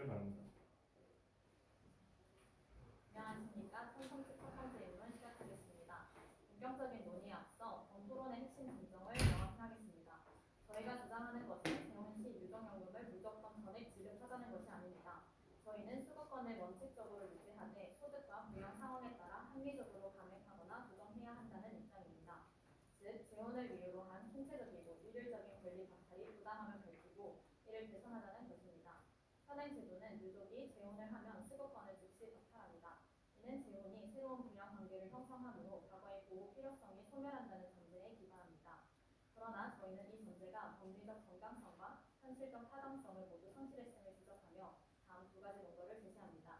주시길 바랍니다. 안녕하십니까. 첫 번째 인문 시작하겠습니다. 본격적인 논의에 앞서 본토론의 핵심 진정을 명확히 하겠습니다. 저희가 주장하는 것은 재혼시 유정연금을 무조건 전액 지급하자는 것이 아닙니다. 저희는 수거권을 원칙적으로 유지하되 소득과 부양 상황에 따라 합리적으로 감액하거나 조정해야 한다는 입장입니다. 즉, 재혼을 이유로 한 총체적이고 일률적인 권리 박탈이 부당함을 밝히고 이를 개선하자는 것입니다. 현행 제도는 유족이 재혼을 하면 수거권을 즉시 박탈합니다. 이는 재혼이 새로운 부양 관계를 형성함으로 과거의 보호 필요성이 소멸한다는 전제에 기반합니다. 그러나 저희는 이 전제가 법리적 정당성과 현실적 타당성을 모두 상실했음을 지적하며 다음 두 가지 논거를 제시합니다.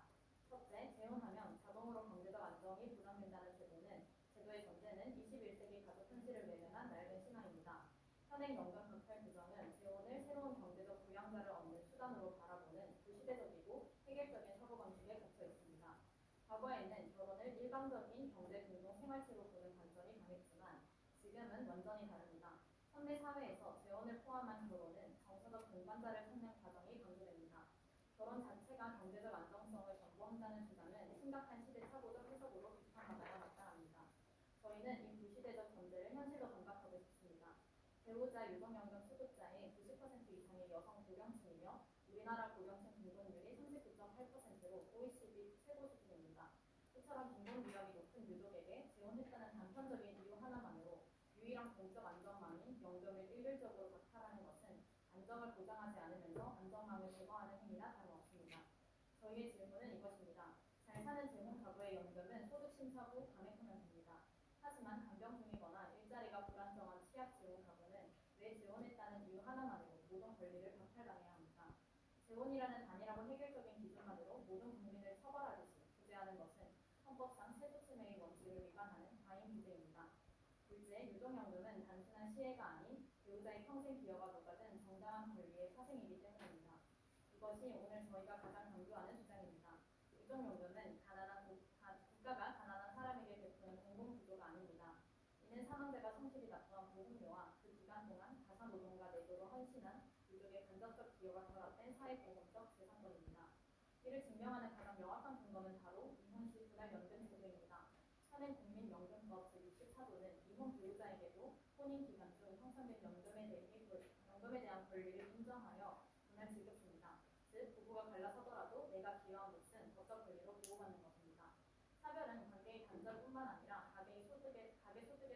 첫째, 재혼하면 자동으로 경제적 안정이 보장된다는 제도의 전제는 21세기 가족 현실을 외면한 낡은 신화입니다. 현행 연금 박탈 규정은 재혼을 새로운 경제적 부양자를 얻는 수단으로 바라보는 구시대적이고 획일적인 사고방식에 갇혀 있습니다. 과거에는 결혼을 일방적인 경제 공동 생활체로 보는 관점이 강했지만 지금은 완전히 다릅니다. 현대 사회에서 재혼을 포함한 결혼은 정서적 동반자를 찾는 과정이 강조됩니다. 결혼 자체가 경제적 안정성을 전부한다는 주장은 심각한 시대착오적 해석으로 비판받아야 마땅합니다. 저희는 이 구시대적 전제를 현실로 반박하고 싶습니다. 배우자 유동연금 수급자의 90% 이상의 여성 고령층이며 우리나라 고령층 빈곤율이 39.8%로 OECD 최고 수준입니다. 이처럼 빈곤 위험이 높은 유족에게 재혼했다는 단편적인 이유 하나만으로 유일한 공적 안전망인 연금을 일률적으로 박탈하는 것은 안정을 보장하지 않으면서 안전망을 제거하는 행위나 다름없습니다. 저희의 질문은 이것입니다. 잘 사는 재혼 가구의 연금은 소득 심사 후 감액하면 됩니다. 하지만 간병 중이거나 일자리가 불안정한 취약 재혼 가구는 왜 재혼했다는 이유 하나만으로 모든 권리를 박탈당해야 합니다. 재혼이라는 단일하고 획일적인 기준만으로 모든 국민을 처벌하듯이 규제하는 것은 헌법상 세부침해의 원칙을 위반하는 과잉 규제입니다. 둘째, 유족연금은 단순한 시혜가 아닌 배우자의 평생 기여가 녹아든 정당한 권리의 파생이기 때문입니다. 이것이 오늘 저희가 가장 강조하는 주장입니다. 유족연금은 국가가 가난한 사람에게 베푸는 공공구조가 아닙니다. 이는 사망자가 성실히 납부한 보험료와 그 기간 동안 가사노동과 내조로 헌신한 유족의 간접적 기여가 결합된 사회보험적 재산권입니다. 이를 증명하는 가장 명확한 근거는 바로 이혼시 분할연금 제도입니다. 현행 국민연금법 제64조는 이혼 배우자에게도 혼인 기간 중 형성된 연금에 대한 권리를 인정하여 분할 지급합니다. 즉, 부부가 갈라서더라도 내가 기여한 몫은 법적 권리로 보호받는 것입니다. 차별은 관계의 단절뿐만 아니라 가계 소득의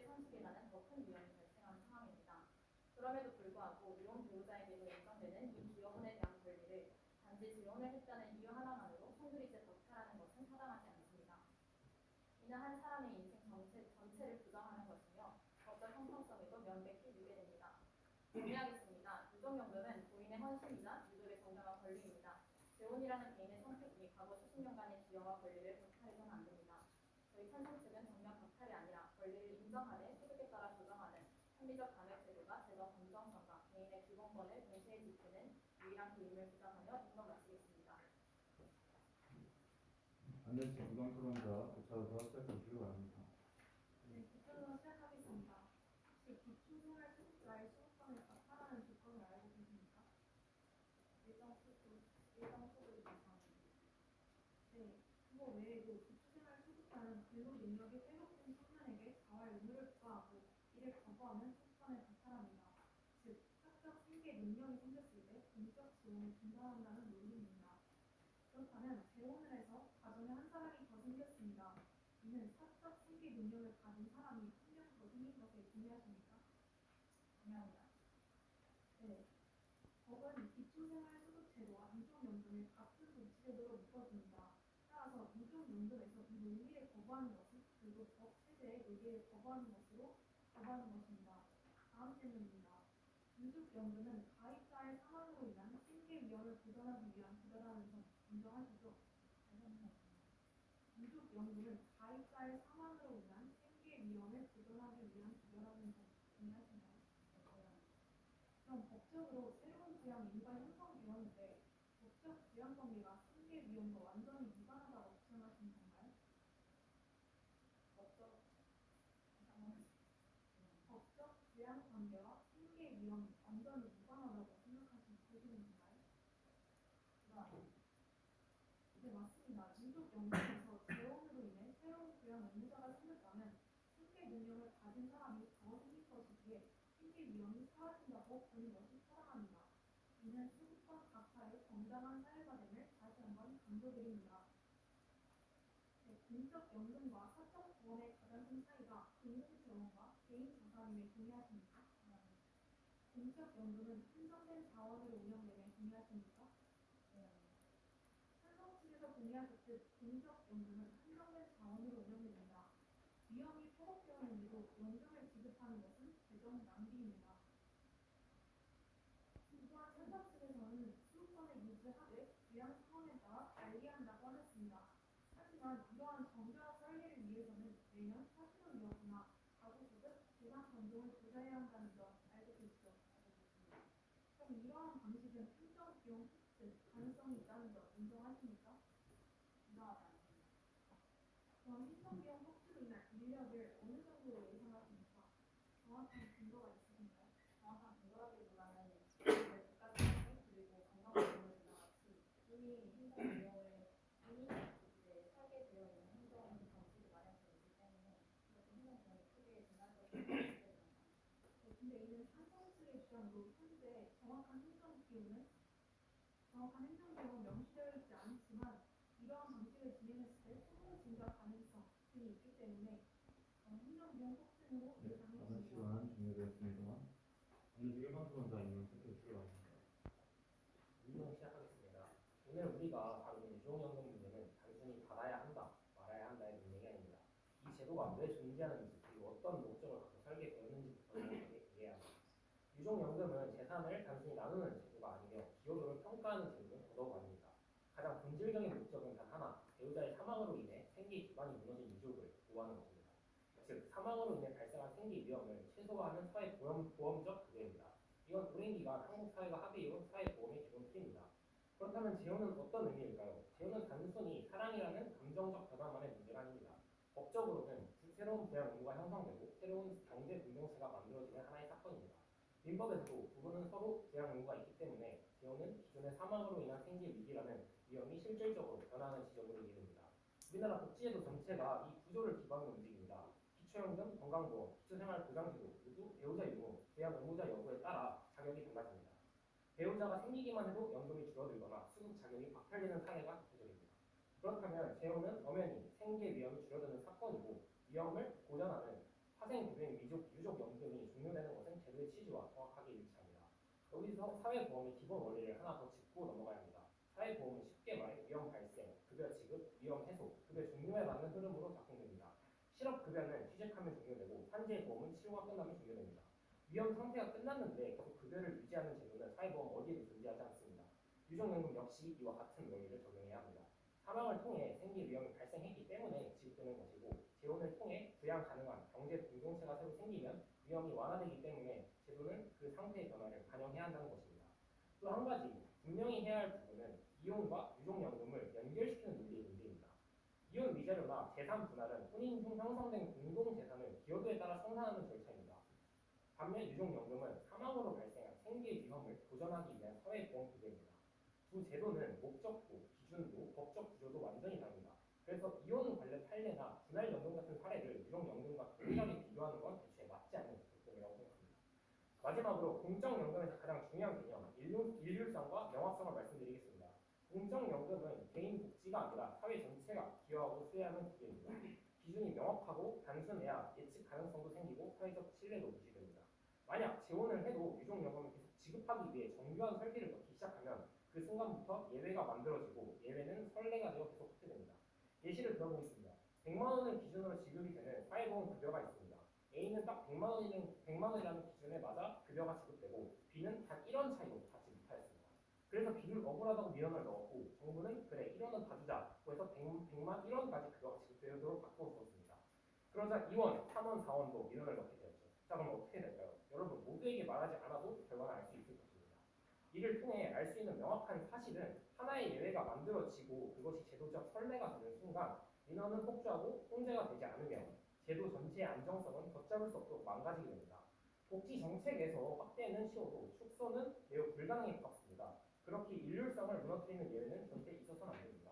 상실이 나는 더 큰 위험이 발생하는 상황입니다. 그럼에도 불구하고 이혼 배우자에게도 인정되는 이 기여분에 대한 권리를 단지 재혼을 했다는 이유 하나만으로 송두리째 박탈하는 것은 타당하지 않습니다. 이는 한 사람의 인생 전체를 부정하는 것이며 법적 형평성에도 명백히 위배됩니다. 정리하겠습니다. 유족연금은 부인의 헌신이자 유족의 정당한 권리입니다. 재혼이라는 개인의 선택이 과거 수십 년간의 기여와 권리를 박탈해서는 안 됩니다. 저희 찬성 측은 정면 박탈이 아니라 권리를 인정하되 소득에 따라 조정하는 합리적 감액 제도가 재정 공정성과 개인의 기본권을 동시에 지키는 유일한 도임을 주장하며 인론 마치겠습니다. 안내치 부당 토론자 교차로서 시작해 주시기 바랍니다. 네, 기초로 시작하겠습니다. 혹시 기초생활 수급자의 수급권을 박탈하는 조건을 알고 계십니까? 예정 소득 이상. 네, 그거 외에도 기초생활 수급자는 근로 능력이 회복된 청년에게 자활 의무를 부과하고 이를 거부하면 수급권을 박탈합니다. 즉, 사적 생계 능력이 생겼을 때 공적 지원을 중단한다는 논리입니다. 그렇다면 재혼을 해서 가정에 한 사람이 더 생겼습니다. 이는 사적 생계 능력을 가진 사람이 한 명 더 생긴 것에 동의하십니까? 동의합니다. 네. 법은 기초생활수급제도와 유족연금을 같은 조치제도로 묶어줍니다. 따라서 유족연금에서 이 논리를 거부하는 것은 결국 법 체제의 논리를 거부하는 것입니다. 다음 질문입니다. 유족연금은 가입자의 사망으로 인한 생계 위험을 보전하기 위한 구조라는 점 인정하시죠? 유족연금은 가입자의 사망으로 인한 생계 위험을 보전하기 위한 구조라는 점 동의하시나요? 그럼 법적으로 새로운 부양 이유가 형성되었는데 법적 부양 관계가 생계 위험과 완전히 무관하다고 주장하시는 건가요? 법적 부양 관계와 생계 위험이 완전히 무관하다고 생각하시는 건가요? 맞습니다. 민족연금에서 재혼으로 인해 새로운 부양 의무자가 생겼다면 생계 능력을 가진 사람이 더 생긴 것이기에 생계 위험이 사라진다고 보는 것이 타당합니다. 이는 수급권 각하의 정당한 사회가 됨을 다시 한번 강조드립니다. 네, 공적연금과 사적보험의 가장 큰 차이가 공공재원과 개인자산임에 동의하십니까? 공적연금은 한정된 자원으로 운영됨에 동의하십니까? 찬성 측에서 동의하셨듯 공적연금은 한정된 자원으로 운영됩니다. 위험이 회복되었는데도 연금을 지급하는 것은 재정 낭비입니다. 또한 찬성 측에서는 수급권을 유지하되 부양 상황에 따라 관리한다고 하셨습니다. 하지만 이러한 정교한 설계를 위해서는 매년 사실혼이었거나 가구소득, 재산 변동을 조사해야 한다는 점 알고 계시죠? 그럼 이러한 방식은 행정비용 흡수 가능성이 있다는 점 인정하십니까? 인정하지 않습니다. 그럼 행정비용 흡수로 인한 인력을 어느 정도로 예상하십니까? 정확한 근거가 있으신가요? 정확한 근거라기보다는 국가정책 그리고 관광부문과 같이 이미 행정 비용을 이미 이제 설계되어 있는 행정 정책이 마련되어 있기 때문에 이렇게 행정 비용이 크게 증가할 것은 없기 때문에 네, 근데 이는 찬성 측의 주장으로 현재 정확한 행정비용은 명시되어 있지 않지만 이러한 방식을 진행했을 때 소득 증가 가능성 등이 있기 때문에 행정비용 폭증으로 네, 남은 예상했습니다. 시간 종료되었습니다. 오늘 일반 토론자 인원 투표 출발합니다. 운동 시작하겠습니다. 오늘 우리가 다룬 유종연금 문제는 단순히 받아야 한다, 말아야 한다의 문제가 아닙니다. 이 제도가 왜 존재하는지 그리고 어떤 목적을 갖고 설계되었는지부터 정확하게 이해해야 합니다. 유종연금은 재산을 단순히 나누는 제도가 아니며 기여도를 평가하는 제도는 더더욱 아닙니다. 가장 본질적인 목적은 단 하나, 배우자의 사망으로 인해 생계 기반이 무너진 유족을 보호하는 것입니다. 즉, 사망으로 인해 발생한 생계 위험을 최소화하는 사회보험적 구제입니다. 이건 오랜 기간 한국 사회가 합의해온 사회보험의 기본 틀입니다. 그렇다면 재혼은 어떤 의미일까요? 재혼은 단순히 사랑이라는 감정적 변화만의 문제가 아닙니다. 법적으로는 새로운 부양 의무가 형성되고 새로운 경제 공동체가 만들어지는 하나의 사건입니다. 민법에서도 부부는 서로 부양 의무가 있기 때문에 재혼은 기존의 사망으로 인한 생계 위기라는 위험이 실질적으로 변화하는 지점으로 이해됩니다. 우리나라 복지제도 전체가 이 구조를 기반으로 움직입니다. 기초연금, 건강보험, 기초생활보장제도 모두 배우자 유무, 부양 의무자 여부에 따라 자격이 달라집니다. 배우자가 생기기만 해도 연금이 줄어들거나 수급 자격이 박탈되는 사례가 대표적입니다. 그렇다면 재혼은 엄연히 생계 위험이 줄어드는 사건이고 위험을 보전하는 파생구된 유족 연금이 종료되는 것은 제도의 취지와 정확하게 일치합니다. 여기서 사회보험의 기본 원리를 하나 더 짚고 넘어가야 합니다. 사회보험은 쉽게 말해 위험 발생, 급여 지급, 위험 해소, 급여 종료에 맞는 흐름으로 작동됩니다. 실업급여는 취직하면 종료되고 산재보험은 치료가 끝나면 종료됩니다. 위험 상태가 끝났는데 계속 급여를 유지하는 제도는 사회보험 어디에도 존재하지 않습니다. 유족연금 역시 이와 같은 원리를 적용해야 합니다. 사망을 통해 생기 위험이 발생했기 때문에 지급되는 것이고 재혼을 통해 부양 가능한 경제 공동체가 새로 생기면 위험이 완화되기 때문에 제도는 그 상태의 변화를 반영해야 한다는 것입니다. 또 한 가지 분명히 해야 할 부분은 이혼과 유족연금을 연결시키는 논리의 문제입니다. 이혼 위자료나 재산 분할은 혼인 중 형성된 공동재산을 기여도에 따라 청산하는 절차입니다. 반면 유족연금은 사망으로 발생한 생계 위험을 보전하기 위한 사회보험 구조입니다. 두 제도는 목적도, 기준도, 법적 구조도 완전히 다릅니다. 그래서 이혼 관련 판례나 분할연금 같은 사례를 유족연금과 동일하게 비교하는 건 애초에 맞지 않는 접근이라고 생각합니다. 마지막으로 공적연금에서 가장 중요한 개념, 일률성과 명확성을 말씀드리겠습니다. 공적연금은 개인 복지가 아니라 사회 전체가 기여하고 수혜하는 구조입니다. 기준이 명확하고 단순해야 예측 가능성도 생기고 사회적 신뢰도 유지됩니다. 만약 재혼을 해도 유족연금을 계속 지급하기 위해 정교한 설계를 넣기 시작하면 그 순간부터 예외가 만들어지고 예외는 선례가 되어 계속 확대됩니다. 예시를 들어보겠습니다. 100만 원을 기준으로 지급이 되는 사회보험 급여가 있습니다. A는 딱 100만 원이라는 기준에 맞아 급여가 지급되고 B는 단 1원 차이로 받지 못하였습니다. 그래서 B를 억울하다고 민원을 넣었고 정부는 그래 1원은 봐주자고 해서 100만 1원까지 급여가 지급되도록 바꿔주었습니다. 그러자 2원, 3원, 4원도 민원을 넣게 되었죠. 자, 그럼 어떻게 될까요? 여러분 모두에게 말하지 않아도 결과는 알 수 있을 것입니다. 이를 통해 알 수 있는 명확한 사실은 하나의 예외가 만들어지고 그것이 제도적 선례가 되는 순간 민원은 폭주하고 통제가 되지 않으면 제도 전체의 안정성은 걷잡을 수 없도록 망가지게 됩니다. 복지 정책에서 확대는 쉬워도 축소는 매우 불가능에 가깝습니다. 그렇게 일률성을 무너뜨리는 예외는 절대 있어서는 안 됩니다.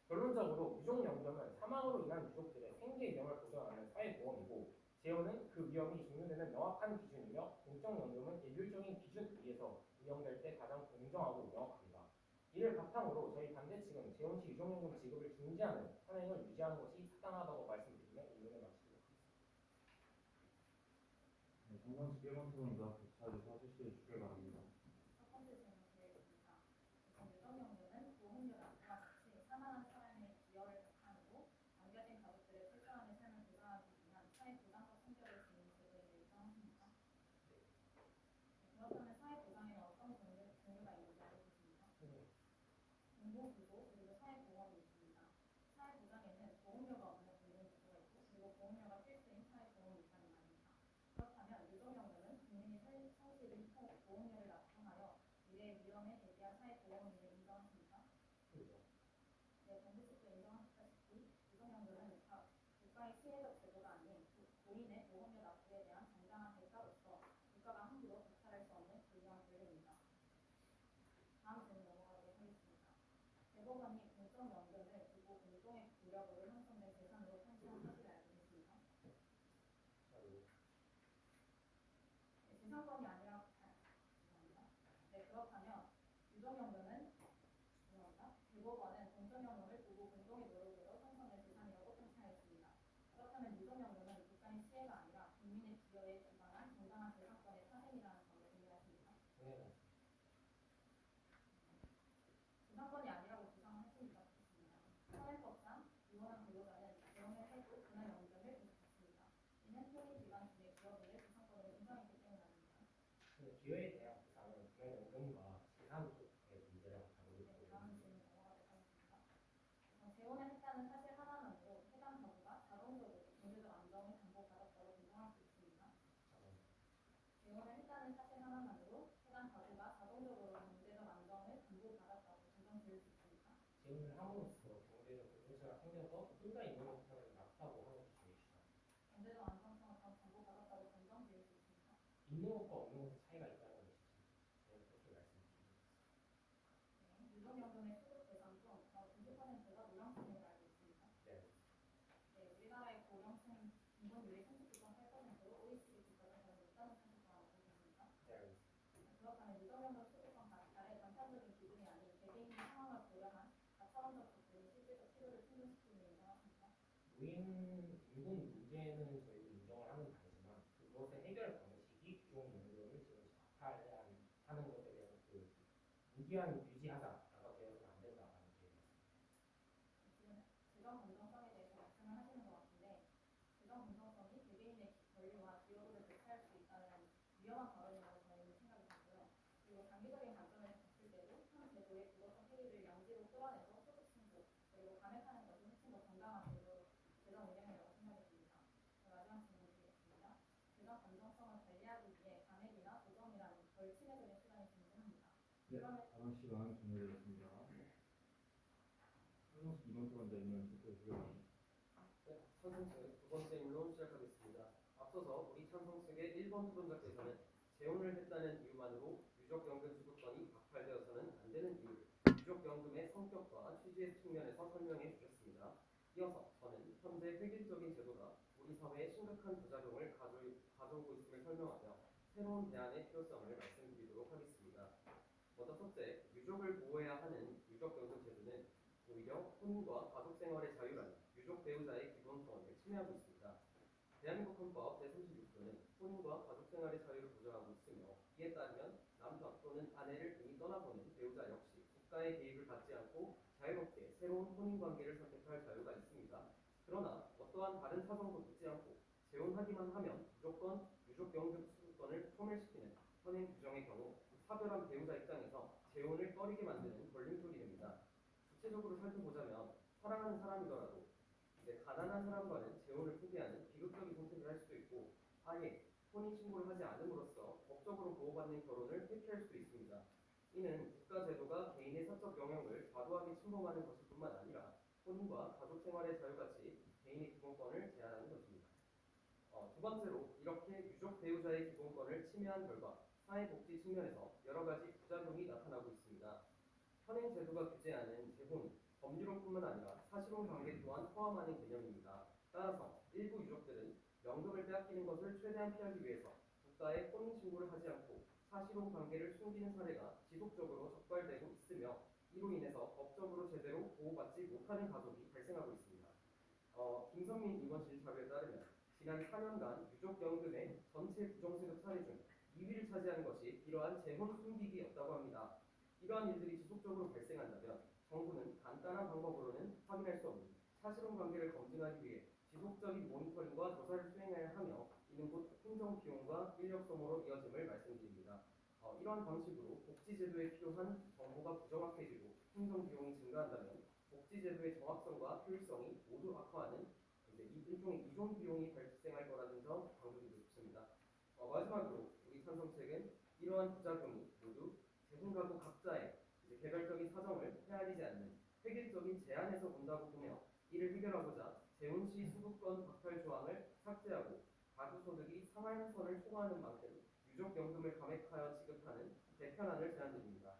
결론적으로 유족연금은 사망으로 인한 유족들의 생계 위험을 보장하는 사회보험이고 재혼은 그 위험이 종료되는 명확한 기준이며 공적연금은 일률적인 기준에 의해서 운영될 때 가장 공정하고 명확합니다. 이를 바탕으로 저희 반대 측은 재혼 시 유족연금 지급을 중지하는 현행을 유지하는 것이 타당하다고 말씀드리며 의견을 마치도록 하겠습니다. 네, 정상식 1번 토론자 교차를 사주시해 주길 바랍니다. 첫 번째 질문 드리겠습니다. 우선 유족연금은 보험료 납부와 같이 사망한 사람의 기여를 바탕으로 남겨진 가족들의 최소한의 삶을 보장하기 위한 사회보장적 성격을 지닌 제도에 인정하십니까? 네, 그렇다면 사회보장에는 어떤 종류가 있는지 알고 계십니까? 공공부도 그리고 사회보험이 있습니다. 사회보장에는 보험료가 없는 공공부도가 있고 그리고 보험료가 필수인 사회보험이 있다는 말입니다. 그렇다면 유족연금은 국민이 성실히 보험료를 납부하여 미래의 위험에 대비한 사회보험임을 인정하십니까? 네, 반대 측도 인정하셨다시피 유족연금은 국가의 시혜적 제도가 아닌 본인의 보험료 납부에 대한 정당한 대가로서 국가가 함부로 박탈할 수 없는 불리한 권리입니다. 다음 질문 넘어가도록 하겠습니다. 대법원이 공적연금을 두고 공동의 부력으로 형성된 재산으로 판시한 사실을 알고 계십니까? 네, 재산권이 아니라 죄송합니다. 네, 그렇다면 유족연금은 대법원은 공적연금을 두고 공동의 노력으로 형성된 재산이라고 판시하였습니다. 그렇다면 유족연금은 국가의 시혜가 아니라 국민의 기여에 기반한 정당한 재산권의 파생이라는 점을 동의하십니까? 재산권이 아니라고 주장하십니까? 좋습니다. 사회법상 이혼한 배우자는 재혼을 해도 그날 연금을 계속 받습니다. 이는 토지기관 중의 기업인의 재산권을 인정했기 때문입니다. 기여에 대한 보상은 금연연금과 재산 쪽의 문제를 다루고 네, 있고 다음 질문 넘어가도록 하겠습니다. 재혼을 했다는 사실 하나만으로 해당 가구가 자동적으로 경제적 안정을 담보받았다고 인정할 수 있습니까? 재혼을 했다는 사실 하나만으로 해당 가구가 자동적으로 경제적 안정을 담보받았다고 가정 지을 수 있습니까? 재혼을 함으로써 경제적 문제가 생겨서 혼자 있는 것보다는 낫다고 하는 기준이시다. 경제적 안정성을 담보받았다고 가정 지을 수 있습니까? 있는 것과 없는 것의 차이가 있다는 것이지. 저는 그렇게 말씀드리겠습니다. 네, 유족연금의 소득 대상 중 90%가 노령층인 걸 알고 있습니까? 네. 네, 우리나라의 고령층 인口률이 39.8%로 OECD 국가 중 가장 높다는 사실 또한 알고 계십니까? 네, 알겠습니다. 그렇다면 유족연금 소득권 박탈의 단편적인 기준이 아닌 개개인의 상황을 고려한 다차원적 접근이 실질적 필요를 충족시키는 인정하십니까? 노인 인구 문제는 저희도 인정을 하는 바이지만 그것의 해결 방식이 유족연금을 지금 박탈하는 것에 대해서 그 무기한 유지하자가 되어서는 안 된다라는 얘기입니다. 지금 재정 공정성에 대해서 말씀을 하시는 것 같은데 재정 공정성이 개개인의 권리와 기여도를 대체할 수 있다는 위험한 발언이라고 저희는 생각이 들고요. 그리고 장기적인 관점에서 봤을 때도 현 제도의 부도덕 해이를 양지로 끌어내서 소득 승부 그리고 감액하는 것이 훨씬 더 정당한 재정 운영이라고 생각이 듭니다. 마지막 질문 드리겠습니다. 재정 건전성을 관리하기 위해 감액이나 보정이라는 덜 침해적인 수단이 존재합니다. 네, 발언 시간 종료되겠습니다. 정상식 2번 토론자 있는 투표해 주길 바랍니다. 네, 찬성 측 두 번째 질문 시작하겠습니다. 앞서서 우리 찬성 측의 1번 토론자께서는 재혼을 했다는 이유만으로 유족연금 수급권이 박탈되어서는 안 되는 이유를 유족연금의 성격과 취지 측면에서 설명해 주셨습니다. 이어서 저는 현재 획일적인 제도가 우리 사회에 심각한 부작용을 가져오고 있음을 설명하며 새로운 대안의 필요성을 말씀드리도록 하겠습니다. 먼저 첫째, 유족을 보호해야 하는 유족연금 제도는 오히려 혼인과 가족생활의 자유라는 유족 배우자의 기본권을 침해하고 있습니다. 대한민국 헌법 제36조는 혼인과 가족생활의 자유를 보장하고 있으며 이에 따르면 남편 또는 아내를 이미 떠나보낸 배우자 역시 국가의 개입을 받지 않고 자유롭게 새로운 혼인관계를 선택할 자유가 있습니다. 그러나 어떠한 다른 사정도 묻지 않고 재혼하기만 하면 무조건 유족연금 수급권을 소멸시키는 현행 규정의 경우 사별한 배우자 입장에서 재혼을 꺼리게 만드는 걸림돌이 됩니다. 구체적으로 살펴보자면 사랑하는 사람이더라도 이제 가난한 사람과는 재혼을 포기하는 비극적인 선택을 할 수도 있고 아예 혼인신고를 하지 않음으로써 법적으로 보호받는 결혼을 회피할 수도 있습니다. 이는 국가제도가 개인의 사적 영역을 과도하게 침범하는 것일 뿐만 아니라 혼인과 가족생활의 자유같이 개인의 기본권을 제한하는 것입니다. 두 번째로 이렇게 유족 배우자의 기본권을 침해한 결과 사회복지 측면에서 여러 가지 부작용이 나타나고 있습니다. 현행 제도가 규제하는 재혼, 법률론뿐만 아니라 사실혼 관계 또한 포함하는 개념입니다. 따라서 일부 유족들은 연금을 빼앗기는 것을 최대한 피하기 위해서 국가에 혼인 신고를 하지 않고 사실혼 관계를 숨기는 사례가 지속적으로 적발되고 있으며 이로 인해서 법적으로 제대로 보호받지 못하는 가족이 발생하고 있습니다. 김선민 의원실 자료에 따르면 지난 4년간 유족연금의 전체 부정세급 사례 중 2위를 차지하는 것이 이러한 재혼 숨기기였다고 합니다. 이러한 일들이 지속적으로 발생한다면 정부는 간단한 방법으로는 확인할 수 없는 사실혼 관계를 검증하기 위해 지속적인 모니터링과 조사를 수행해야 하며 이는 곧 행정 비용과 인력 소모로 이어짐을 말씀드립니다. 이러한 방식으로 복지제도에 필요한 정보가 부정확해지고 행정 비용이 증가한다면 복지제도의 정확성과 효율성이 모두 악화하는 일종의 이종 비용이 발생할 거라는 점 강조드리고 싶습니다. 마지막으로 우리 찬성책은 이러한 부작용이 모두 재혼가구 각자의 개별적인 사정을 헤아리지 않는 획일적인 제한에서 온다고 보며 이를 해결하고자 재혼 시 수급권 박탈 조항을 삭제하고 가구 소득이 상한선을 초과하는 만큼 유족연금을 감액하여 지급하는 개편안을 제안드립니다.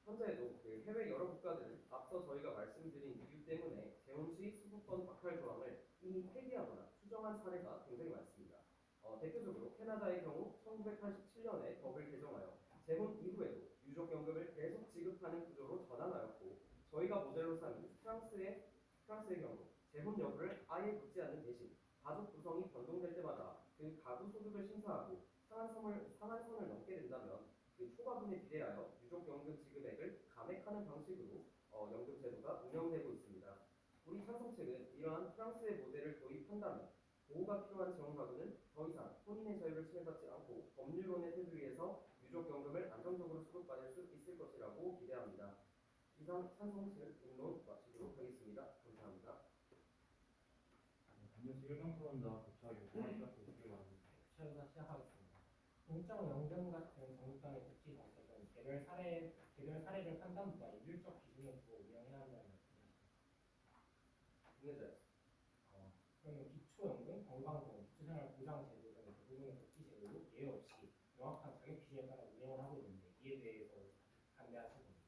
현재에도 해외 여러 국가들은 앞서 저희가 말씀드린 이유 때문에 재혼 시 수급권 박탈 조항을 이미 폐기하거나 수정한 사례가 굉장히 많습니다. 대표적으로 캐나다의 경우 1987년에 법을 개정하여 재혼 이후에도 유족연금을 계속 지급하는 구조로 전환하였고 저희가 모델로 삼은 프랑스의 경우 재혼 여부를 아예 묻지 않는 대신 가족 구성이 변동될 때마다 그 가구 소득을 심사하고 상한선을 넘게 된다면 그 초과분에 비례하여 유족연금 지급액을 감액하는 방식으로 연금 제도가 운영되고 있습니다. 우리 찬성책은 이러한 프랑스의 모델을 도입한다면 보호가 필요한 재혼가구는 더 이상 혼인의 자유를 침해받지 않고 법률론의 테두리에서 유족연금을 안정적으로 수급받을 수 있을 것이라고 기대합니다. 이상 찬성책 입론 마치도록 하겠습니다. 감사합니다. 반드시 일반 토론자 도착 요구할 것 있을 만합니다. 시작해서 시작하겠습니다. 공적연금 같은 정부간의 복지 정책은 개별 사례를 판단보다 일률적 기준을 두고 운영해야 한다는 말씀이십니다. 국내자였습니다. 그러면 기초연금, 건강보험, 기초생활보장제도 등 대부분의 복지제도로 예외 없이 명확한 자격 기준에 따라 운영을 하고 있는데 이에 대해서 반대하시는 겁니다.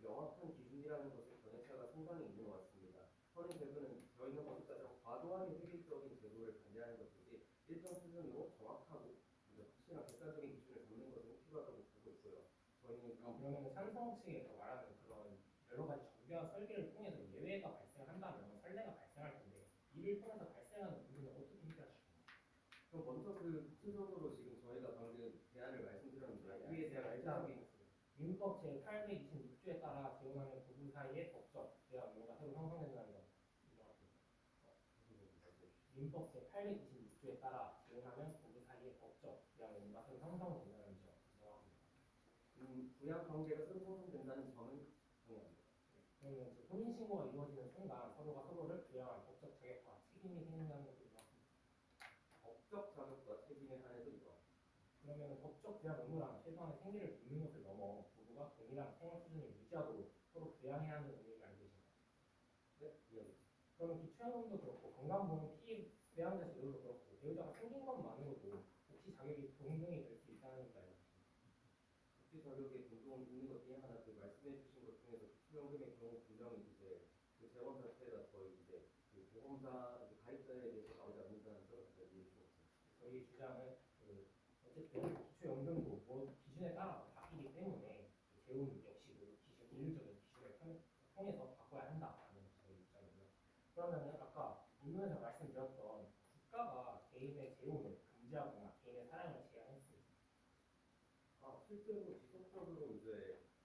명확한 기준이라는 것의 견해차가 상당히 있는 것 같습니다. 현행 제도는 저희는 어디까지 과도하게 획일적인 제도를 반대하는 것이지 일정 수준으로 정확하고 확실한 객관적인 기준을 잡는 것은 필요하다고 보고 있고요. 저희는 그러면 찬성 측에서 말하는 그런 여러 가지 정교한 설계를 통해서 예외가 발생한다면 선례가 발생할 텐데 이를 통해서 발생하는 부분을 어떻게 해결하실 건가요? 그럼 먼저 구체적으로 지금 저희가 방금 대안을 말씀드렸는데 이에 대한 일단 민법 제826조에 따라 재혼하는 부부 사이의 법적 대화 의무가 새로 형성된다는 점 인정하십니까? 민법 제826조에 따라 재혼하면 부부 사이의 법적 대화 의무가 새로 형성된다는 점 인정합니다. 부양 관계가 새로 형성된다는 점은 동의합니다. 그러면 혼인 신고가 이루어지는 순간 서로가 서로를 부양할 법적 자격과 책임이 생긴다는 것도 인정합니다. 법적 자격과 책임에 한해서 이루어집니다. 그러면 법적 부양 의무란 최소한의 생계를 돕는 것을 넘어 부부가 동일한 생활 수준을 유지하도록 서로 부양해야 하는 의미를 알고 계신가요? 네, 이해합니다. 그러면 기초연금도 그렇고 건강보험 피해 부양자 제도도 그렇고 배우자가 생긴 것만으로도 복지 자격이 동등이 될 수 있다는 걸 알고 계십니까? 복지 자격에 동동 있는 것 중에 하나 말씀해 주신 것 중에서 기초연금의 경우 분명히 그 재원 자체가 거의 그 보험사 가입자에 대해서 나오지 않는다는 점을 잘 이해해 주셨습니다. 저희 주장은 어쨌든 기초연금도 뭐 기준에 따라 바뀌기 때문에 재혼 역시 그 기준 일률적인 기준을 통해서 바꿔야 한다라는 것이 저희 주장이고요. 그러면은 아까 문문에서 말씀드렸던 국가가 개인의 재혼을 금지하거나 개인의 사랑을 제한했습니다. 실제로 지속적으로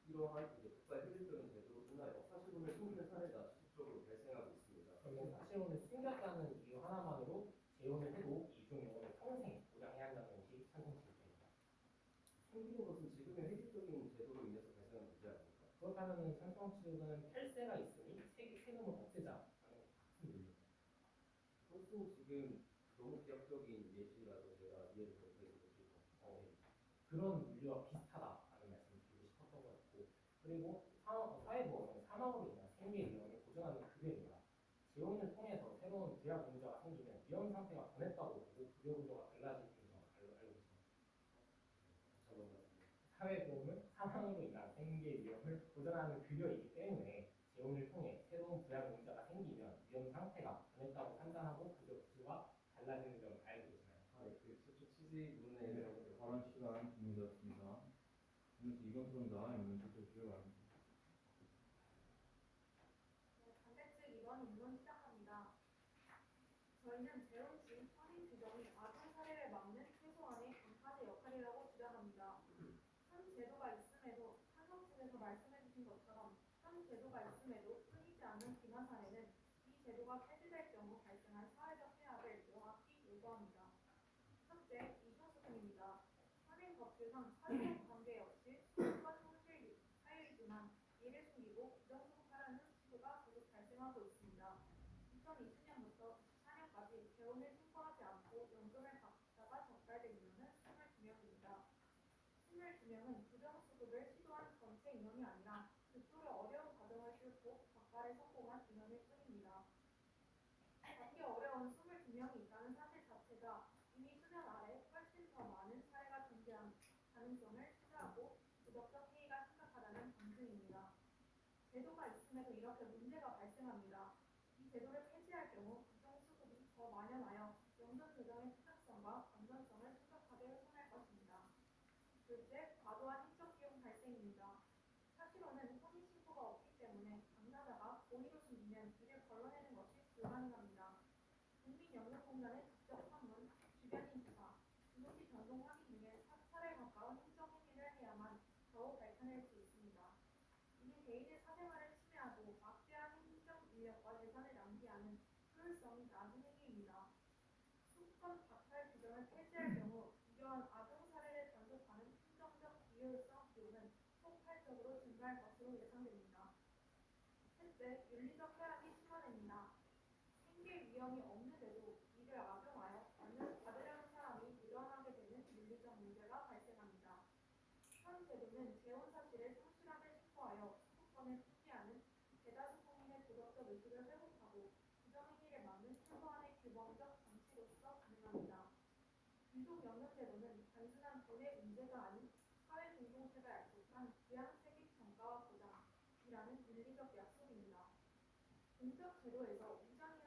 이러한 국가의 획일적인 제도로 인하여 사실혼을 숨기는 사례가 지속적으로 발생하고 있습니다. 그러면 사실혼을 숨겼다는 이유 하나만으로 재혼을 해도 이중영혼을 평생 보장해야 한다는 것이 찬성식 입장입니다. 숨기는 것은 지금의 획일적인 제도로 인해서 발생한 문제 아닙니까? 그렇다면 찬성 측은 펠세가 있으니 세금을 없애자라는 것과 같은 논리입니다. 그것은 지금 너무 기하학적인 예시라서 제가 이해를 못하겠는 것이고 그런 논리와 비슷하다라는 말씀을 드리고 싶었던 것 같고 그리고 사회보험은 사망으로 인한 생계 위험을 보존하는 급여입니다. 재혼을 통해서 새로운 부양 의무자가 생기면 위험 상태가 변했다고 보고 급여 구조가 달라질 점 알고 계십니까? 사회보험은 사망으로 인한 생계 위험을 보장하는 급여이기 때문에 재혼을 통해 새로운 부양용자가 생기면 위험 상태가 변했다고 판단하고 급여 구조가 달라지는 점을 알고 계시나요? 그 저쪽 취지문에 대한 것들 발언 시간 종료되었습니다. 그래서 이건 토론자 있는 투표 주시기 바랍니다. 네, 반대 측 이번 입론 시작합니다. 저희는 재혼 시 선임 규정이 아동 사례를 막는 최소한의 방파제 역할이라고 주장합니다. 현 제도가 있음에도 찬성 측에서 말씀해주신 것처럼 현 제도가 있음에도 끊이지 않는 비만 사례는 이 제도가 폐지될 경우 발생할 사회적 해악을 명확히 요구합니다. 첫째, 이준수 등입니다. 현행 법규상 사회적 관계 없이 수습과 성실 사유이지만 이를 숨기고 부정수습하려는 시도가 계속 발생하고 있습니다. 2020년부터 24년까지 재혼을 신고하지 않고 연금을 받다가 적발된 인원은 22명입니다. 22명은 부정수급을 시도한 전체 인원이 아니라 극도로 어려운 과정을 뚫고 적발에 성공한 인원일 뿐입니다. 받기 어려운 22명이 있다는 사실 자체가 이미 수면 아래 훨씬 더 많은 사례가 존재한 가능성을 시사하고 도덕적 해이가 심각하다는 검증입니다. 제도가 있음에도 이렇게 문제가 발생합니다. 이 제도를 폐지할 경우 부정수급이 더 만연하여 연금 조정의 투명성과 건전성을 심각하게 훼손할 것입니다. 둘째, 과도한 행정 비용 발생입니다. 사실로는 혼인신고가 없기 때문에 당사자가 고의로 숨기면 이를 걸러내는 것이 불가능합니다. 국민연금공단의 직접 방문, 주변인 조사, 주소지 변동 확인 등의 사찰에 가까운 행정행위를 해야만 겨우 밝혀낼 수 있습니다. 이는 개인의 사생활을 침해하고 막대한 행정 인력과 예산을 낭비하는 효율성이 낮은 행위입니다. 수권 박탈 규정을 폐지할 경우 이러한 아동 사례를 단속하는 행정적 비효율성 비용은 폭발적으로 증가할 것으로 예상됩니다. 셋째, 윤리적 해악이 심화됩니다. 생계 위험이 없는데도 이를 악용하여 받으려는 사람이 늘어나게 되는 윤리적 문제가 발생합니다. 현 제도는 재혼 사실을 성실하게 신고하여 수급권을 폐지하는 대다수 국민의 도덕적 의식을 회복하고 부정행위를 막는 최소한의 규범적 장치로서 가능합니다. 유족연금제도는 단순한 돈의 문제가 아닌 사회 공동체가 약속한 부양 책임 평가와 보장이라는 윤리적 약속입니다. 공적 제도에서 위장이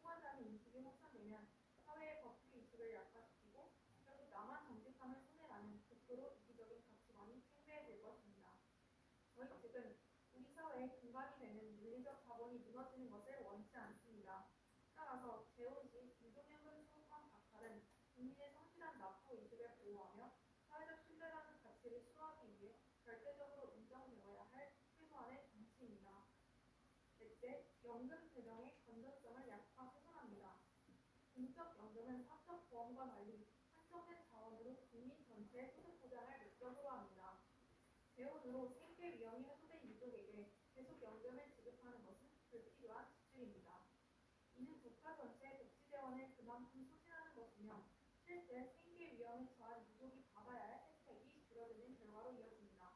후하다는 인식이 확산되면 사회의 법규 의식을 약화시키고 결국 나만 정직하면 손해라는 극도로 이기적인 가치관이 팽배해질 것입니다. 저희 측은 우리 사회의 근간이 되는 윤리적 자본이 무너지는 것을 원치 않습니다. 따라서 재혼 시 유족연금 소유권 박탈은 국민의 성실한 납부 의식을 보호하며 사회적 신뢰라는 가치를 수호하기 위해 절대적으로 인정되어야 할 최소한의 장치입니다. 넷째, 연금 재정의 건전성을 훼손합니다. 공적 연금은 사적 보험과 달리 한정된 자원으로 국민 전체의 소득 보장을 목적으로 합니다. 재혼으로 생계 위험이 해소된 유족에게 계속 연금을 지급하는 것은 불필요한 지출입니다. 이는 국가 전체의 복지 재원을 그만큼 소진하는 것이며 실제 생계 위험에 처한 유족이 받아야 할 혜택이 줄어드는 결과로 이어집니다.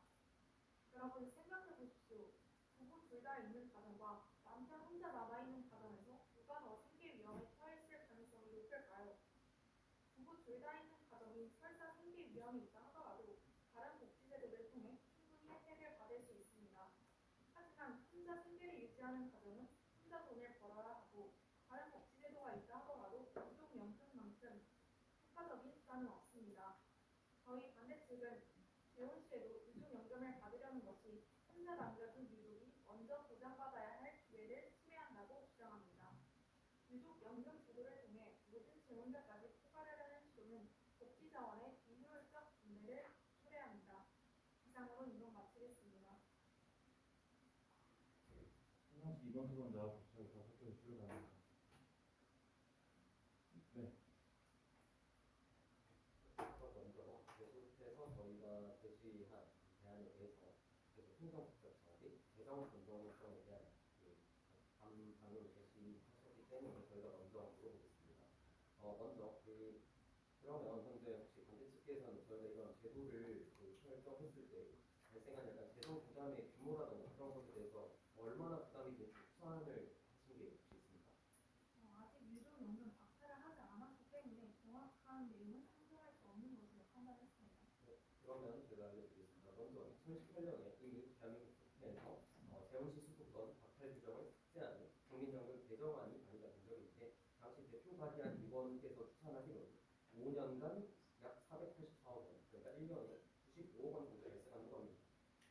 여러분 생각해 보십시오. 부부 둘 다 있는 가정과 남편 혼자 남아있는 가정에서 누가 더 생계 위험에 처했을 가능성이 높을까요? 부부 둘 다 있는 가정이 설사 생계 위험이 있다 하더라도 다른 복지제도를 통해 충분히 혜택을 받을 수 있습니다. 하지만 혼자 생계를 유지하는 가정은 혼자 돈을 벌어야 하고 다른 복지제도가 있다 하더라도 유족연금만큼 효과적인 수단은 없습니다. 저희 반대 측은 재혼 시에도 유족연금을 받으려는 것이 혼자 남겨둔 유족이 먼저 보장받아야 할 기회를 침해한다고 주장합니다. 유족연금 제도를 통해 모든 재혼자까지 포괄하려는 시도는 복지자원의 비효율적 분배를 초래합니다. 이상으로 인론 마치겠습니다. 평상시 이번 토론자 부차에 다 투표 주시기 바랍니다. 네. 먼저 계속해서 저희가 제시한 대안에 대해서 계속 행정복잡성 및 재정 건전성에 대한 방금 제시하셨기 때문에 저희가 먼저 물어보겠습니다. 먼저 그러면 현재 혹시 반대 측에서는 저희가 이런 제도를 설정했을 때 발생한 약간 재정 부담의 규모라든가 그런 것에 대해서 얼마나 부담이 될지 추산을 하신 게 혹시 있습니까? 아직 유족연금 박탈을 하지 않았기 때문에 정확한 내용은 상정할 수 없는 것으로 판단했습니다. 네, 그러면 제가 알려드리겠습니다. 먼저 2018년에 이 대한민국 연간 약 484억 원, 그러니까 1년에 95억 원 정도 발생한다고 합니다.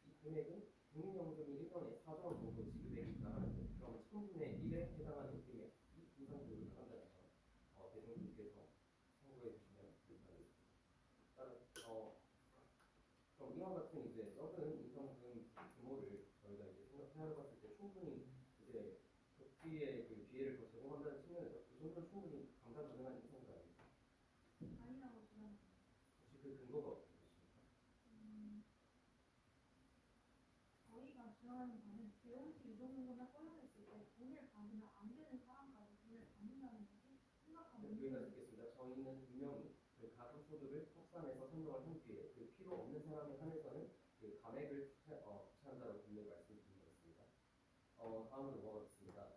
이 금액은 국민연금이 1년에 4조 원 정도 지급되니까 하는데, 그럼 1000분의 1에 해당하는 금액, 이 인상률을 한다면 대중분께서 참고해 주시면 감사하겠습니다. 따라 그럼 이와 같은 이제 적은 인상금 규모를 저희가 이제 생각해 봤을 때 충분히 이제 복지의 그 기회를 더 제공한다는 측면에서 그 정도는 충분히 감당 가능한 인상도 아닙니까? 아니라고 주장합니다. 혹시 그 근거가 어떻게 되십니까? 저희가 주장하는 바는 재혼시 유동인금을 허용했을 때 돈을 받으면 안 되는 사람까지 돈을 받는다는 것이 심각한 여기까지 문제입니다. 듣겠습니다. 저희는 분명히 그 가산소득을 합산해서 선정을 한 뒤에 그 필요 없는 사람에 한해서는 그 감액을 투자한다고 분명히 말씀드린 바 있습니다. 다음으로 넘어가겠습니다.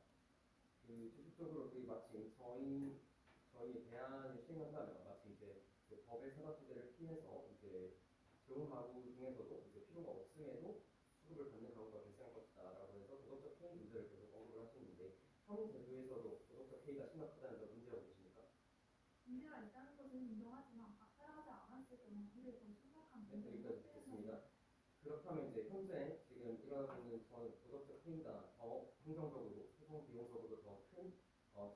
그 지속적으로 그 마침 저희의 대안을 시행한다면 마치 이제 그 법의 사각지대를 피해서 이제 좋은 가구 중에서도 이제 필요가 없음에도 수급을 받는 가구가 발생할 것이다라고 해서 도덕적 해이 문제를 계속 언급을 하시는데 현 제도에서도 도덕적 해이가 심각하다는 점 문제라고 보십니까? 문제가 있다는 것은 인정하지만 박탈하지 않았을 경우 이를 더 심각한 네, 문제로 여기까지 듣겠습니다. 그렇다면 이제 현재 지금 일어나고 있는 도덕적 해이가 더 행정적으로, 소송 비용적으로 더 큰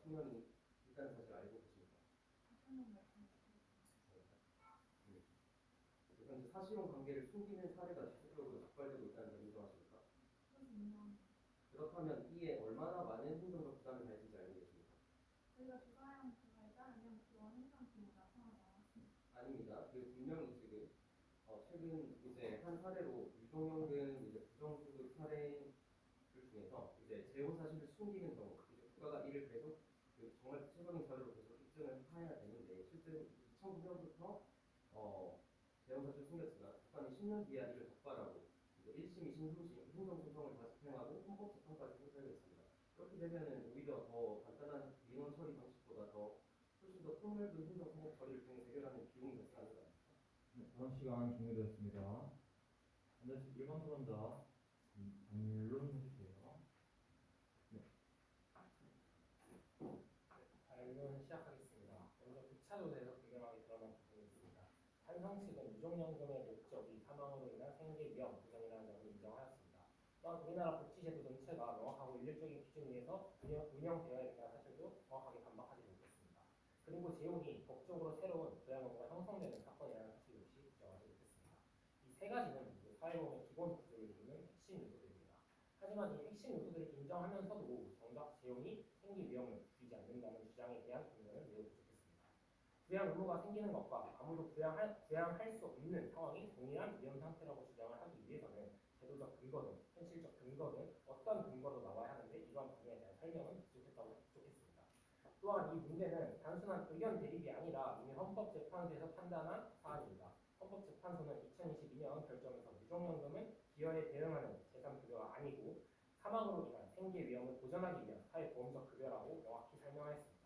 측면이 있다는 사실 알고 계십니까? 다시 한번 말씀해주세요. 현재 사실혼 관계를 숨기는 사례가 지속적으로 적발되고 있다는 점 인정하십니까? 그것은 인정합니다. 그렇다면 이에 얼마나 많은 행정적 부담이 가해진지 알고 계십니까? 저희가 조사한 결과에 따르면 그런 행정 규모가 나타나지 않았습니다. 아닙니다. 그 분명히 지금 최근 이제 한 사례로 유동연금 이제 부정수급 사례들 중에서 이제 재혼 사실을 숨기는 경우, 이제 국가가 이를 계속 그 정말 구체적인 자료로 계속 입증을 해야 되는데 실제 2009년부터 재혼 사실을 숨겼지만 북한이 10년 뒤에 이를 적발하고 이제 1심, 2심, 3심 행정소송을 다 집행하고 헌법재판까지 선택했습니다. 그렇게 되면은 오히려 더 간단한 민원 처리 방식보다 훨씬 더 폭넓은 행정소송 처리를 통해 해결하는 비용이 발생하는 거 아닙니까? 네, 다음 시간 종료되었습니다. 현재 1번 토론자 반론해주세요. 네. 반론 시작하겠습니다. 먼저 부차조사에서 분명하게 드러난 부분이 있습니다. 찬성 측은 유족연금의 목적이 사망으로 인한 생계 위험 보전이라는 점을 인정하였습니다. 또한 우리나라 복지제도 전체가 명확하고 일률적인 기준 위에서 운영되어야 된다는 사실도 정확하게 반박하지 못했습니다. 그리고 재혼이 법적으로 새로운 부양 의무가 형성되는 사건이라는 사실 역시 부정하지 못했습니다. 이 세 가지는 사회보험의 기본 구조를 이루는 핵심 요소들입니다. 하지만 이 핵심 요소들을 인정하면서도 정작 재혼이 생기 위험을 줄이지 않는다는 주장에 대한 근거는 매우 부족했습니다. 부양 의무가 생기는 것과 아무도 부양할 수 없는 상황이 동일한 위험 상태라고 주장을 하기 위해서는 제도적 근거든 현실적 근거든 어떤 근거도 나와야 하는데 이러한 부분에 대한 설명은 부족했습니다. 또한 이 문제는 단순한 의견 대립이 아니라 이미 헌법재판소에서 판단한 사안입니다. 헌법재판소는 2022년 결정에서 유족연금은 기여에 대응하는 재산급여가 아니고 사망으로 인한 생계 위험을 보전하기 위한 사회보험적 급여라고 명확히 설명하였습니다.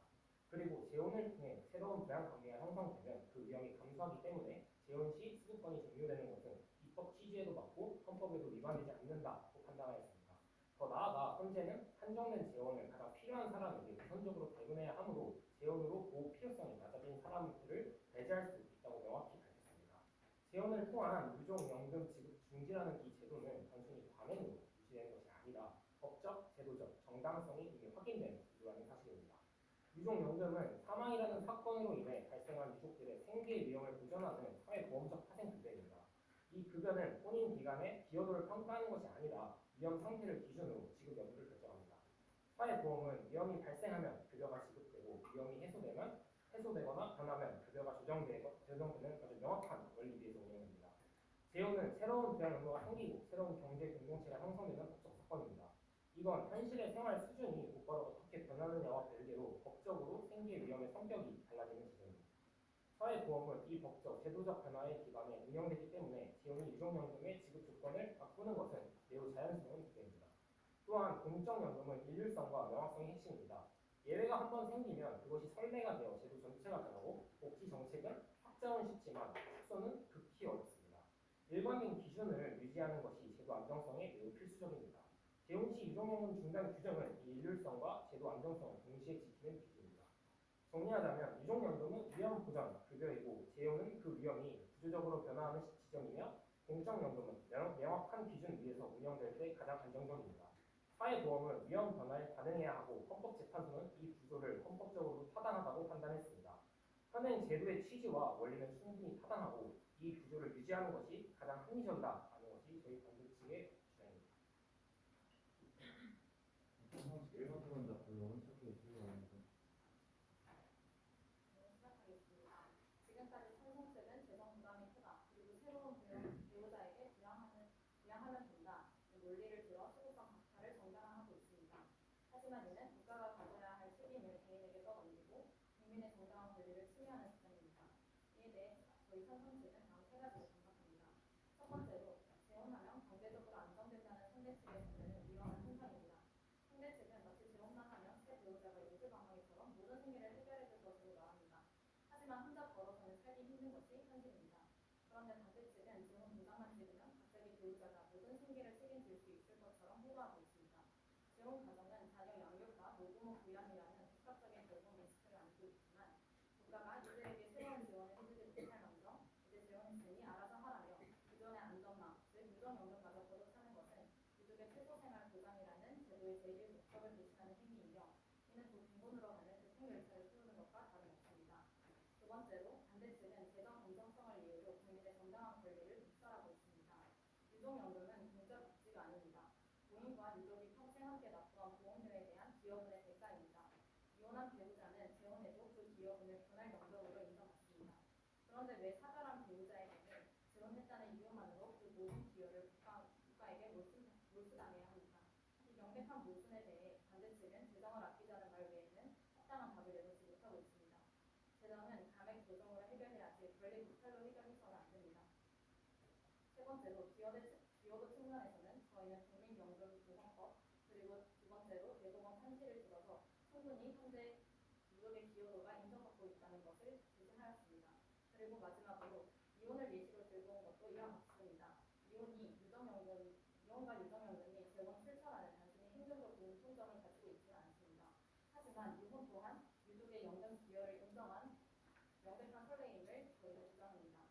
그리고 재혼을 통해 새로운 부양 관계가 형성되면 그 위험이 감소하기 때문에 재혼 시 수급권이 종료되는 것은 입법 취지에도 맞고 헌법에도 위반되지 않는다고 판단하였습니다. 더 나아가 헌재는 한정된 재혼을 가장 필요한 사람에게 우선적으로 배분해야 하므로 재혼으로 보호 필요성이 낮아진 사람들을 배제할 수 있다고 명확히 밝혔습니다. 재혼을 통한 유족연금 지급 중지라는 이 제도는 단순히 관행으로 유지되는 것이 아니라 법적, 제도적 정당성이 이미 확인된 구조라는 사실입니다. 유족연금은 사망이라는 사건으로 인해 발생한 유족들의 생계 위험을 보전하는 사회보험적 파생급여입니다. 이 급여는 혼인 기간에 기여도를 평가하는 것이 아니라 위험 상태를 기준으로 지급 여부를 결정합니다. 사회보험은 위험이 발생하면 급여가 지급되고 위험이 해소되거나 변하면 급여가 조정되는 아주 명확한 원리 위에서 운영됩니다. 재혼은 새로운 부양 의무가 생기고 새로운 경제 공동체가 형성되는 법적 사건입니다. 이건 현실의 생활 수준이 곧바로 어떻게 변하느냐와 별개로 법적으로 생계 위험의 성격이 달라지는 지점입니다. 사회보험은 이 법적, 제도적 변화에 기반해 운영되기 때문에 재혼이 유족연금의 지급 조건을 바꾸는 것은 매우 자연스러운 일입니다. 또한 공적연금은 일률성과 명확성이 핵심입니다. 예외가 한번 생기면 그것이 선례가 되어 제도 전체가 변하고 복지 정책은 확장은 쉽지만 축소는 극히 어렵습니다. 일관된 기준을 유지하는 것이 제도 안정성에 매우 필수적입니다. 재혼 시 유족연금 중단 규정은 이 일률성과 제도 안정성을 동시에 지키는 기준입니다. 정리하자면 유족연금은 위험 보전 급여이고 재혼은 그 위험이 구조적으로 변화하는 지점이며 공적연금은 명확한 기준 위에서 운영될 때 가장 안정적입니다. 사회보험은 위험 변화에 반응해야 하고 헌법재판소는 이 구조를 헌법적으로 타당하다고 판단했습니다. 현행 제도의 취지와 원리는 충분히 타당하고 이 구조를 유지하는 것이 가장 합리적이다라는 것이 저희 반대측의 주장입니다. 찬성식 1번 토론자 변론은 찾기 주시기 바랍니다. 시작하겠습니다. 지금까지 찬성 측은 재정 부담이 크다. 그리고 새로운 배우자에게 부양하면 된다. 논리를 들어 수급성 박탈을 정당화하고 있습니다. 하지만 이는 국가가 가져야 할 책임을 개인에게 떠넘기고 국민의 정당한 권리를 침해하는 주장입니다. 이에 대해 저희 찬성 측은 다음 세 가지를 반박합니다. 첫 번째로 재혼하면 경제적으로 안정된다는 상대 측의 전제는 위험한 현상입니다. 상대 측은 마치 재혼만 하면 새 배우자가 요술방망이처럼 모든 생계를 해결해줄 것으로 말합니다. 하지만 혼자 걸어서는 살기 힘든 것이 현실입니다. 그런데 반대 측은 재혼 도장만 찍으면 갑자기 배우자가 모든 생계를 책임질 수 있을 것처럼 호도하고 있습니다. 재혼 가정은 자녀 양육과 노부모 부양이라는 복합적인 결손 리스크를 안고 있지만 국가가 이들에게 새로운 지원을 해주지 못할 망정 이제 재혼했으니 알아서 하라며 기존의 안전망, 즉 유족연금마저 걷어차는 것은 유족의 최소 생활 보장이라는 제도의 제1 목적을 대신하는 행위이며 이는 곧 빈곤으로 가는 급행열차를 세우는 것과 다름없습니다. 두 번째로 반대 측은 재정 공정성을 이유로 국민의 정당한 권리를 묵살하고 있습니다. 유족연금은 공적 복지가 아닙니다. 본인과 유족이 평생 함께 납부한 보험료에 대한 기여분의 대가입니다. 이혼한 배우자는 재혼해도 그 기여분을 분할 영적으로 인정받습니다. 그런데 왜 사별한 배우자에게는 재혼했다는 이유만으로 그 모든 기여를 국가에게 몰수당해야 합니까? 이 명백한 모순에 대해 반대 측은 재정을 아끼자는 말 외에는 합당한 답을 내놓지 못하고 있습니다. 재정은 감액 조정으로 해결해야지 권리 북탈로 해결해서는 안 됩니다. 세 번째로 기여도 측면에서는 저희는 국민연금보험법 그리고 두 번째로 대법원 판시를 들어서 충분히 현재 유족의 기여도가 인정받고 있다는 것을 제시하였습니다. 그리고 마지막으로 이혼을 예시로 들고 온 것도 이와 같습니다. 이혼과 유족연금이 재혼 출처라는 단순히 행정적 공통점을 가지고 있지는 않습니다. 하지만 이혼 또한 유족의 연금 기여를 인정한 명백한 선례임을 저희가 주장합니다.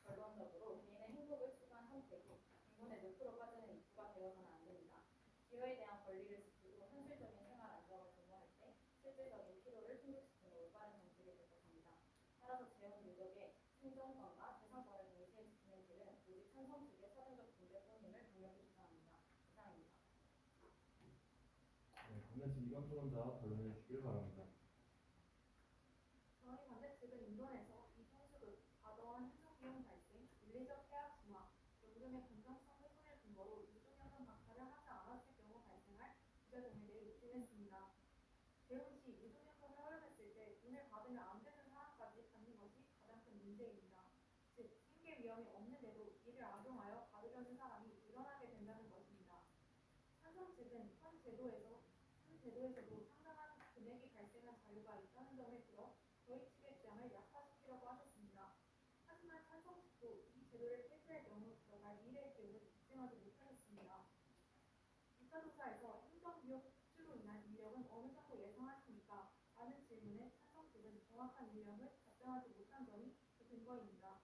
결론적으로 개인의 행복을 추구한 선택이 빈곤의 늪으로 빠지는 입구가 되어서는 안 됩니다. 기여에 대한 권리를 지키고 현실적인 생활 안정을 도모할 때 실질적인 필요를 충족시키는 올바른 정책이 될 것입니다. 따라서 재혼 유족의 생존권과 재산권을 동시에 지키는 길은 오직 찬성 측의 사전적 존재뿐임을 강력히 주장합니다. 이상입니다. 네, 반대측 2번 토론자 변론해 주시길 바랍니다. 저희 반대 측은 인권에서 이성수급, 과도한 행정 비용 발생, 물리적 해악 심화, 연금의 공정성 훼손을 근거로 유족연금 박탈을 하지 않았을 경우 발생할 부작용에 대해 입증했습니다. 재혼 시 유족연금을 허용했을 때 돈을 받으면 안 되는 사람까지 받는 것이 가장 큰 문제입니다. 즉, 생계 위험이 없는데도 이를 악용하여 받으려는 사람이 늘어나게 된다는 것입니다. 찬성 측은 현 제도에서도 상당한 금액이 발생한 자유가 있다는 점을 들어 저희 측의 주장을 약화시키려고 하셨습니다. 하지만 찬성 측도 이 제도를 폐지할 경우 들어갈 미래 비용을 입증하지 못하겠습니다. 2차 조사에서 행정비용 폭주로 인한 인력은 어느 정도 예상하십니까? 라는 질문에 찬성 측은 정확한 인력을 답변하지 못한 점이 그 근거입니다.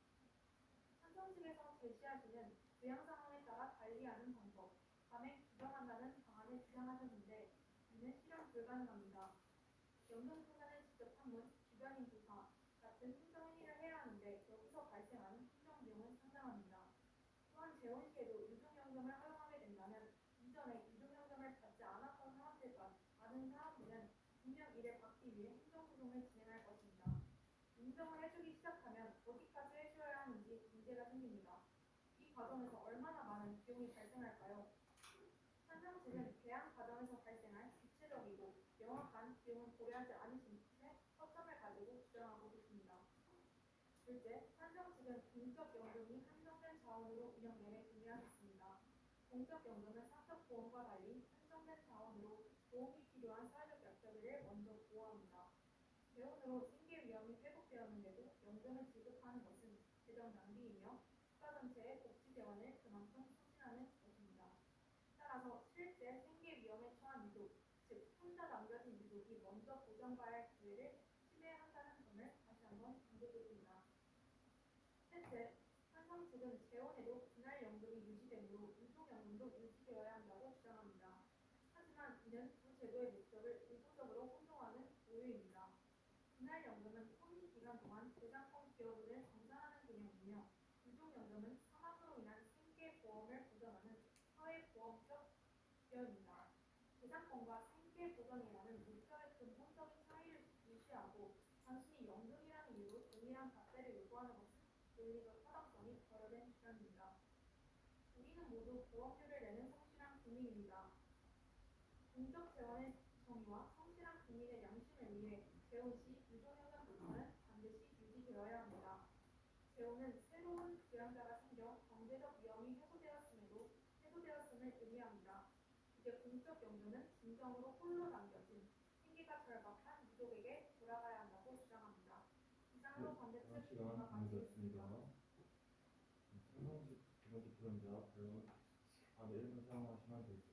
찬성 측에서 제시하시는 부양 상황에 따라 관리하는 방법, 감액 규정한다는 방안을 주장하셨는데 이는 실현 불가능합니다. 연금 소산을 직접 판문, 주변인 조사 같은 행정행위를 해야 하는데 여기서 발생하는 행정비용은 상당합니다. 또한 재혼 시에도 유족연금을 허용하게 된다면 이전에 유족연금을 받지 않았던 사람들과 많은 사람들은 분명 이를 받기 위해 행정소송을 진행할 것입니다. 인정을 해주기 시작하면 어디까지 해줘야 하는지 문제가 생깁니다. 이 과정에서 얼마나 많은 비용이 발생할까요? 찬성 측은 배양 과정에서 발생할 구체적이고 명확한 비용은 고려하지 않으신 채 허점을 가지고 주장하고 계십니다. 둘째, 찬성 측은 공적연금이 한정된 자원으로 운영됨을 동의하셨습니다. 공적연금은 사적보험과 달리 한정된 자원으로 보험이 필요한 사회적 약자들을 먼저 보호합니다. 재혼으로 생계 위험이 회복되었는데도 연금을 지급하는 것은 재정 낭비이며 국가 전체의 복지 재원을 그만큼 소진하는 것입니다. 따라서 실제 생계 위험에 처한 유족, 즉 혼자 남겨진 유족이 먼저 법적 보장과의 구애를 침해한다는 점을 다시 한번 강조드립니다. 셋째, 찬성 측은 재혼에도 분할연금이 유지되므로 유족연금도 유지되어야 한다고 주장합니다. 하지만 이는 두 제도의 목적을 의도적으로 혼동하는 오해입니다. 분할연금은 혼인 기간 동안 재산권 기여분을 정산하는 개념이며 유족연금은 사망으로 인한 생계보험을 보장하는 사회보험적 기여입니다. 재산권과 생계보전이라는 물결의 근본적인 차이를 무시하고 단순히 연금이라는 이유로 동일한 잣대를 요구하는 것은 논리적 타당성이 결여된 주장입니다. 우리는 모두 보험료를 내는 성실한 국민입니다. 공적 재원의 정의와 성실한 국민의 양심을 위해 재혼 시 유족연금부터는 반드시 유지되어야 합니다. 재혼은 새로운 부양자가 생겨 경제적 위험이 해소되었음을 의미합니다. 이제 공적 연금은 진정으로 홀로 남겨진 생계가 절박한 유족에게 돌아가야 한다고 주장합니다. 이상으로 반대측 시간 의견을 정리되었습니다. 마치겠습니다. 찬성식 두 번째 토론자 변론 1분 사용하시면 되겠습니다.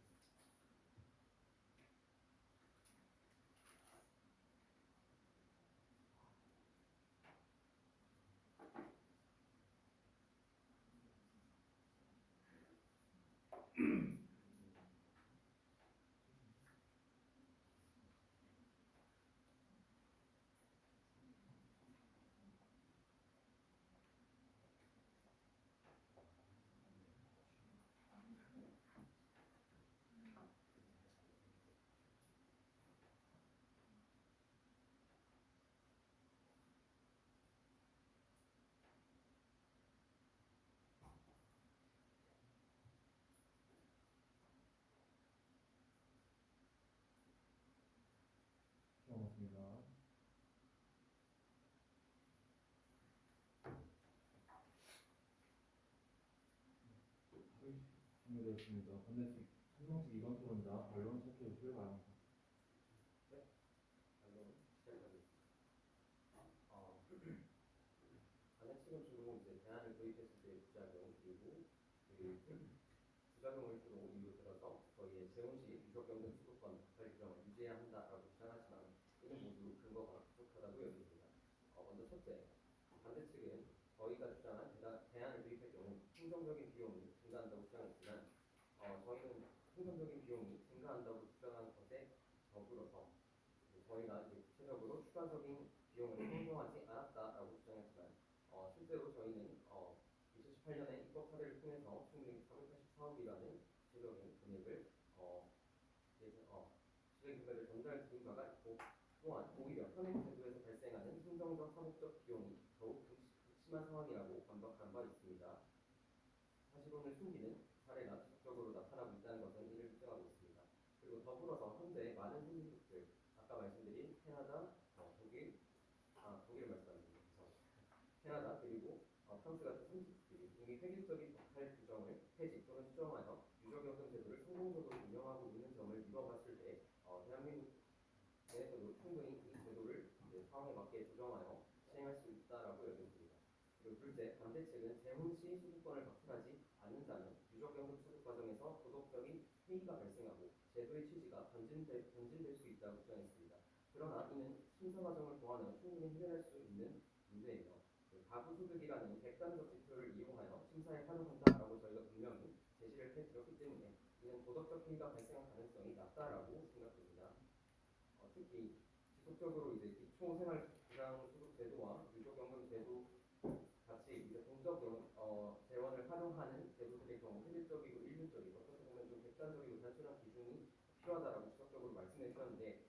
고맙습니다. 정리되었습니다. 반대측 찬성식 이번 토론자 변론 시작해 주시길 바랍니다. 반론 시작하겠습니다. 반대측은 주로 이제 대안을 도입했을 때의 부작용 그리고 그 부작용을 주로 이유로 들어서 저희의 재혼 시 유족연금 수급권 박탈 규정을 유지해야 한다라고 주장하지만 이는 모두 근거가 부족하다고 여깁니다. 먼저 첫째, 반대측은 저희가 주장한 대안을 도입할 경우 행정적인 비용이 증가한다고 주장했지만 저희는 행정적인 비용이 증가한다고 주장하는 것에 더불어서 저희가 이제 구체적으로 추가적인 비용을 상정하지 않았다라고 주장했지만 실제로 저희는 2018년에 입법 사례를 통해서 충분히 484억이라는 구체적인 금액을 구체적인 금액을 전달드린 바가 있고 또한 오히려 현행 제도에서 발생하는 행정적 사법적 비용이 더욱 극심한 상황이라고 반박한 바 있습니다. 사실혼을 숨기는 사례가 지속적으로 나타나고 있다는 것은 이를 입증하고 있습니다. 그리고 더불어서 현재 많은 선진국들 아까 말씀드린 캐나다, 독일을 말씀드립니다. 캐나다 그리고 프랑스 같은 선진국들이 이미 획일적인 박탈 규정을 폐지 또는 수정하여 유족연금 제도를 성공적으로 운영하고 있는 점을 미뤄봤을 때 대한민국 내에서도 충분히 이 제도를 상황에 맞게 조정하여 시행할 수 있다라고 여겨집니다. 그리고 둘째, 반대측은 재혼 시 수급권을 박탈하지 않는다면 유족연금 수급 과정에서 도덕적인 해이가 발생하고 제도의 취지가 변질될 수 있다고 주장했습니다. 그러나 이는 심사 과정을 보완하여 충분히 해결할 수 있는 문제이며 가구소득이라는 객관적 지표를 이용하여 심사에 활용한다라고 저희가 분명히 제시를 해드렸기 때문에 이는 도덕적 해이가 발생할 가능성이 낮다라고 생각됩니다. 특히 지속적으로 이제 기초생활보장수급 제도와 유족연금 제도 같이 이제 공적 재원을 활용하는 제도들의 경우 획일적이고 일률적이고 어떻게 보면 좀 객관적이고 단순한 기준이 필요하다라고 지속적으로 말씀해 주셨는데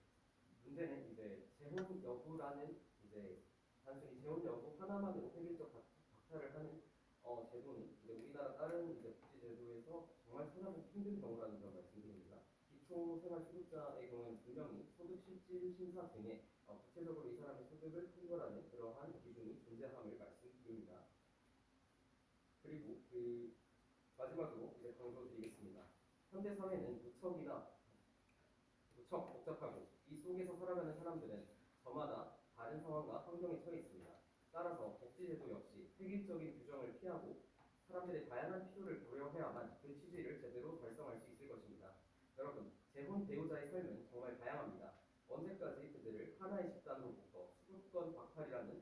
문제는 이제 재혼 여부라는 이제 단순히 재혼 여부 하나만으로 획일적 박탈을 하는 제도는 이제 우리나라 다른 이제 복지 제도에서 정말 찾아보기 힘든 경우라는 점 말씀드립니다. 기초생활수급자의 경우에는 분명히 소득실질 심사 등의 구체적으로 이 사람의 소득을 판별하는 그러한 기준이 존재함을 말씀드립니다. 그리고 마지막으로 이제 강조드리겠습니다. 현대 사회는 무척 복잡하고 이 속에서 살아가는 사람들은 저마다 다른 상황과 환경에 처해 있습니다. 따라서 복지제도 역시 획일적인 규정을 피하고 사람들의 다양한 필요를 고려해야만 그 취지를 제대로 달성할 수 있을 것입니다. 여러분, 재혼 배우자의 삶은 정말 다양합니다. 언제까지 그들을 하나의 집단으로부터 수도권 박탈이라는